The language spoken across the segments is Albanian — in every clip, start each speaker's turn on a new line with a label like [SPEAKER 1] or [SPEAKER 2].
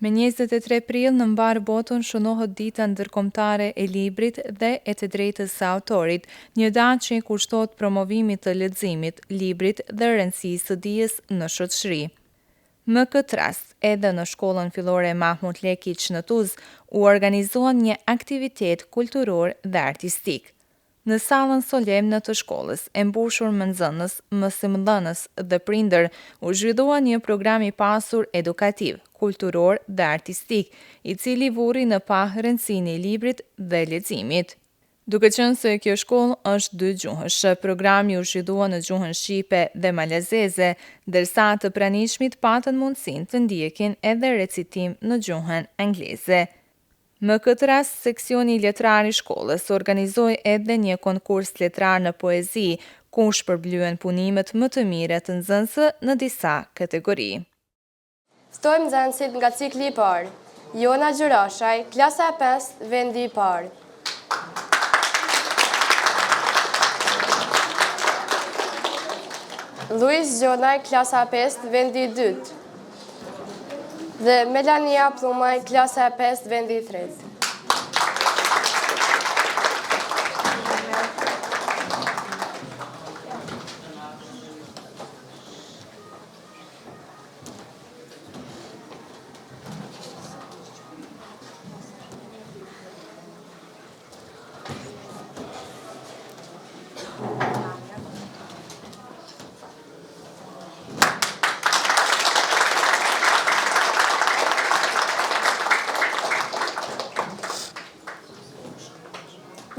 [SPEAKER 1] Me 23 prill në mbar botën shënohet dita ndërkombëtare e librit dhe e të drejtës së autorit, një datë që i kushtohet promovimit të leximit, librit dhe rëndësisë së dijes në shoqëri. Më këtë rast, edhe në shkollën fillore Mahmut Lekić në Tuzë, u organizuan një aktivitet kulturor dhe artistik. Në sallën solemne të shkollës, e mbushur me nxënës, mësimdhënës dhe prindër, u zhvillua një program i pasur edukativ, kulturor dhe artistik, i cili vuri në pa rëndësinë e librit dhe leximit. Duke qenë se kjo shkollë është dygjuhëshe, programi u zhvillua në gjuhën shqipe dhe malazeze, ndërsa të pranishmit patën mundësinë të ndjekin edhe recitim në gjuhën angleze. Më këtë rast, seksioni letrar i shkollës organizoi edhe një konkurs letrar në poezi, ku shpërblyen punimet më të mira të nxënësve në disa kategori.
[SPEAKER 2] Ftojmë nxënësit nga cikli i parë. Jona Gjurashaj, klasa 5, vendi i parë. Luis Gjonaj, klasa 5, vendi i dytë. Dhe Melania Plumaj, klasa 5, vendi i tretë.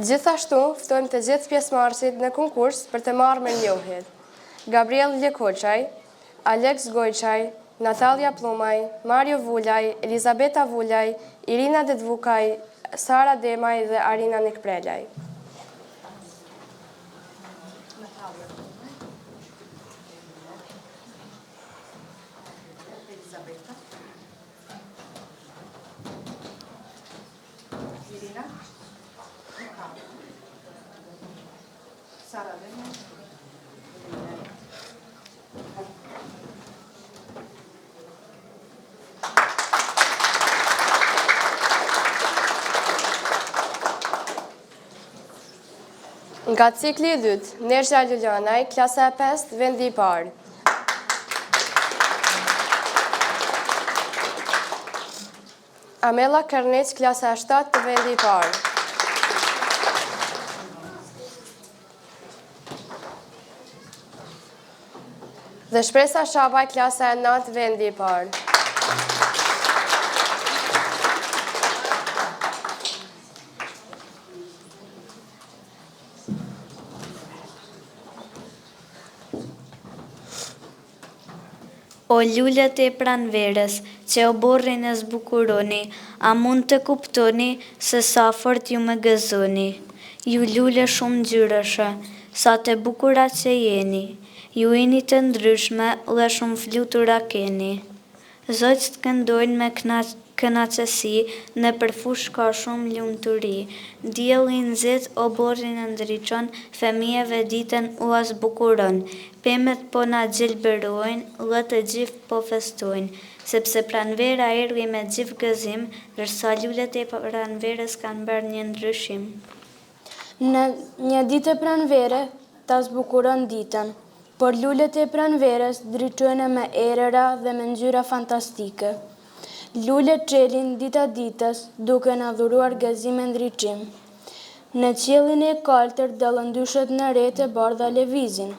[SPEAKER 2] Gjithashtu, ftojmë të gjithë pjesëmarrësit në konkurs për të marrë me njohjet. Gabriel Ljekoçaj, Alex Gojçaj, Natalia Plumaj, Mario Vulaj, Elizabeta Vulaj, Irina Dedvukaj, Sara Demaj dhe Arina Nikprelaj. Nga cikli i dytë, Nezha Luljanaj, klasa 5, vendi i parë. Amela Karnec, klasa 7, vendi i parë. Dhe Shpresa Shabaj, klasa 9, vendi i parë.
[SPEAKER 3] O lulët e pranverës, që o borrin e zbukuroni, a mund të kuptoni se sa fort ju më gëzoni. Ju lule shumë ngjyrëshe, sa të bukura që jeni, ju jeni të ndryshme dhe shumë flutura keni. Zogjt këndojnë me kënaqësi, në përfush ka shumë lumturi. Dielli nxehtë o borrin e ndriçon, fëmijëve ditën u zbukuron. Pemet po na gjelbërojnë, dhe të gjithë po festojnë, sepse pranvera erdhi me gjithë gëzim, ndërsa lulet e pranverës kanë bërë një ndryshim.
[SPEAKER 4] Në një ditë e pranvere, ta zbukuron ditën, por lulet e pranverës ndriçojnë me erëra dhe me ngjyra fantastike. Lulet çelin dita ditës, duke na dhuruar gëzim e ndriçim. Në qiellin e kaltër dallëndyshet në rreth e bardha lëvizin.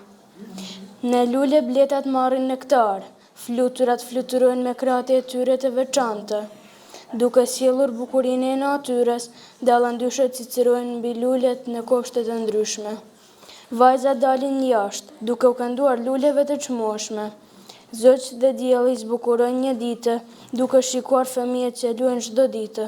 [SPEAKER 4] Në lule bletat marrin nektar, fluturat fluturojnë me krahët e tyre të veçantë. Duke sjellur bukurinë e natyrës, dallëndyshet cicërojnë mbi lulet në kopshte të ndryshme. Vajzat dalin jashtë, duke u kënduar luleve të çmueshme. Zogjt dhe dielli zbukurojnë një ditë, duke shikuar fëmijët që luajnë çdo ditë.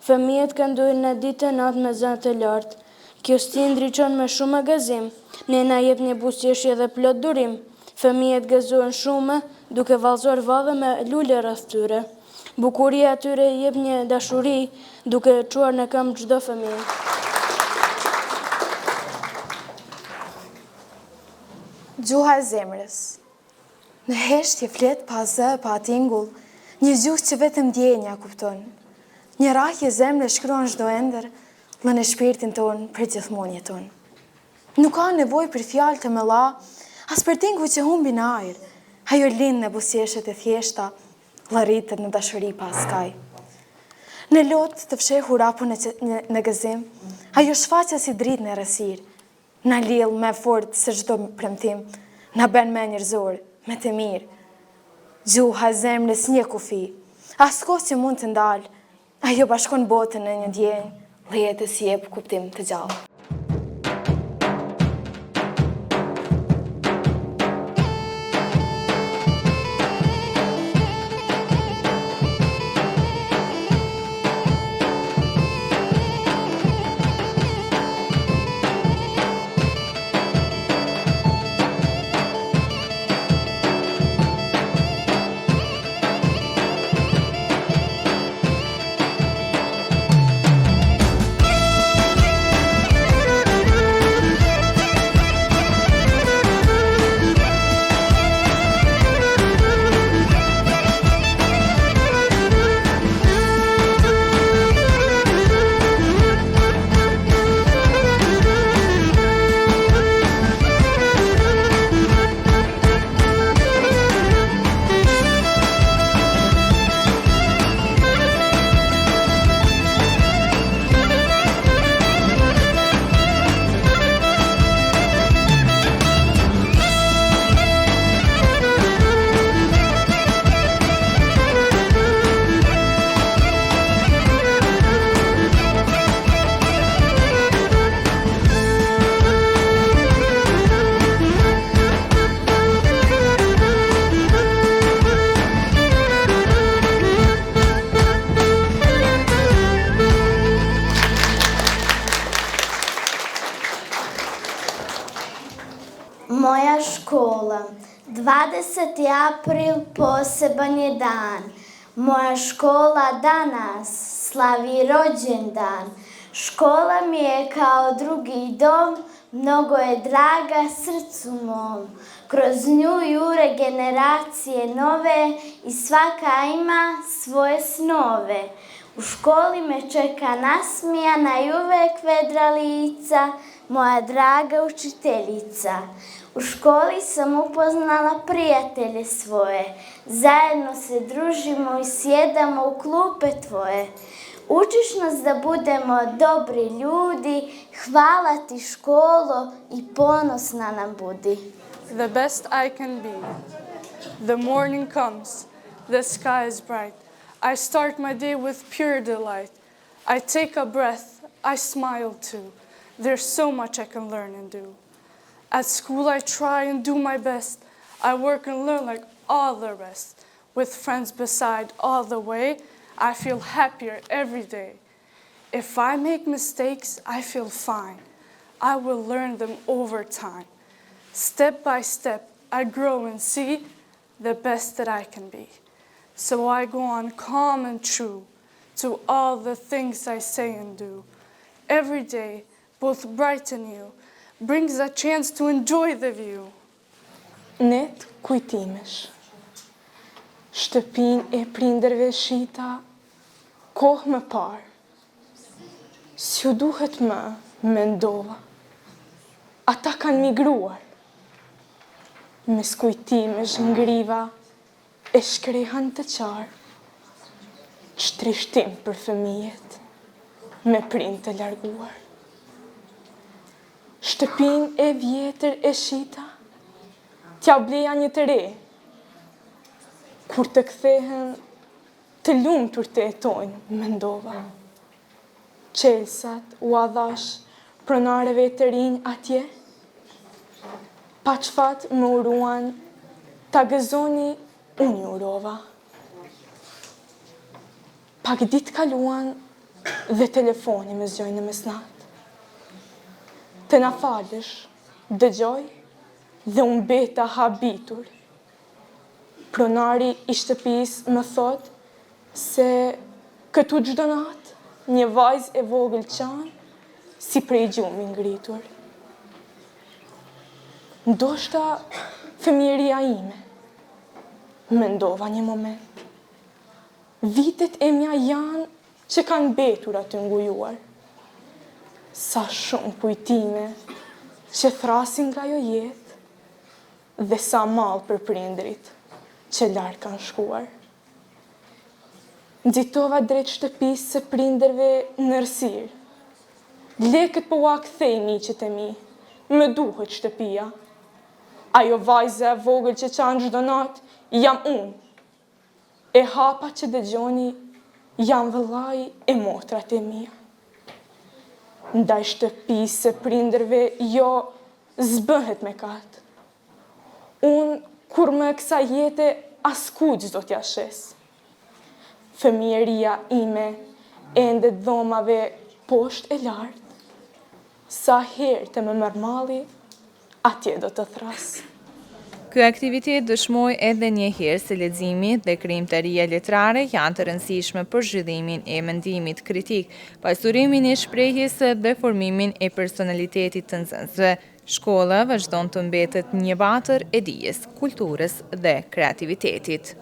[SPEAKER 4] Fëmijët këndojnë në ditë të natë me zënë të lartë. Kjo stin ndriçon me shumë gëzim. Nena jep një buzëqeshje dhe plot durim. Fëmijët gëzohen shumë, duke vallëzuar valle me lule rreth tyre. Bukuria atyre jep një dashuri, duke çuar në këmbë çdo fëmijë.
[SPEAKER 5] Gjuha e zemrës. Në heshtje flet pa zë, pa tingull. Një gjuhë që vetëm ndjenja kupton. Një rrahje zemre shkruan çdo ëndër, lën e shpirtin ton për gjithmonë jeton. Nuk ka nevojë për fjalë të mëlla, as për tinguj që humbi në ajër. Ajo lind në buzëqeshjet e thjeshta, llarritet në dashuri pas kaj. Në lot të fshehur apo në gëzim, ajo shfaqet si dritë në errësirë. Na lill me fort se çdo premtim, na bën më njerëzor, me të mirë. Gjuha e zemrës një kufi, askush që mund të ndalë, ajo bashkon botën në një ndjenjë, dhe jetës jep kuptim të gjallë.
[SPEAKER 6] Moja škola, 20. april poseban je dan. Moja škola danas slavi rođendan. Škola mi je kao drugi dom, mnogo je draga srcu mom. Kroz nju jure generacije nove i svaka ima svoje snove. U školi me čeka nasmijana i uvek vedra lica, moja draga učiteljica. U školi sam upoznala prijatelje svoje, zajedno se družimo i sjedamo u klupe tvoje. Učiš nas da budemo dobri ljudi, hvala ti školo i ponosna nam budi.
[SPEAKER 7] The best I can be. The morning comes, the sky is bright. I start my day with pure delight. I take a breath, I smile too. There's so much I can learn and do. At school I try and do my best. I work and learn like all the rest. With friends beside all the way, I feel happier every day. If I make mistakes, I feel fine. I will learn them over time. Step by step, I grow and see the best that I can be. So I go on calm and true to all the things I say and do. Every day, both bright and new, brings a chance to enjoy the view.
[SPEAKER 8] Net kujtimesh, shtëpin e prindërve shita, kohë më parë, s'ju duhet më mendova, ata kanë migruar, mes kujtimesh ngriva e shkrehan të qarë, ç'trishtim për fëmijet me prind të larguar. Shtëpin e vjetër e shita, t'ja bleja një të re, kur të kthehen të lumtur të jetojnë, mendova. Qelsat u adhash pronareve të rinj atje, pa qfat më uruan, ta gëzoni unë ju urova. Pak dit kaluan dhe telefoni më zgjojnë në mesnat. Të na falësh, dëgjoj dhe unë beta habitur. Pronari i shtëpis më thot se këtu çdo natë një vajzë e vogël qanë si prej gjumi ngritur. Ndoshta fëmijëria ime, mendova një moment. Vitet e mja janë që kanë betur aty ngujuar. Sa shumë kujtime që thrasin nga jo jetë dhe sa malë për prindrit që larë kanë shkuar. Nxitova drejt shtëpisë së prindërve në Rësirë. Lekët po ua kthej miqët e mi, më duhet shtëpia. Ajo vajze e vogël që qanë çdo natë, jam unë. E hapa që dëgjoni, jam vëllai e motrat e mia. Ndaj shtëpisë së prindërve, jo zbëhet me katë. Unë, kur më kësa jete, askuq do t'ja shes. Fëmijëria ime, ende dhomave poshtë e lartë, sa herë të më mërmalli, atje do të thrasë.
[SPEAKER 1] Ky aktivitet dëshmoi edhe një herë se leximi dhe krijimtaria letrare janë të rëndësishme për zhvillimin e mendimit kritik, pasurimin e shprehjes dhe formimin e personalitetit të nxënësve. Shkolla vazhdon të mbetet një vatër e dijes, kulturës dhe kreativitetit.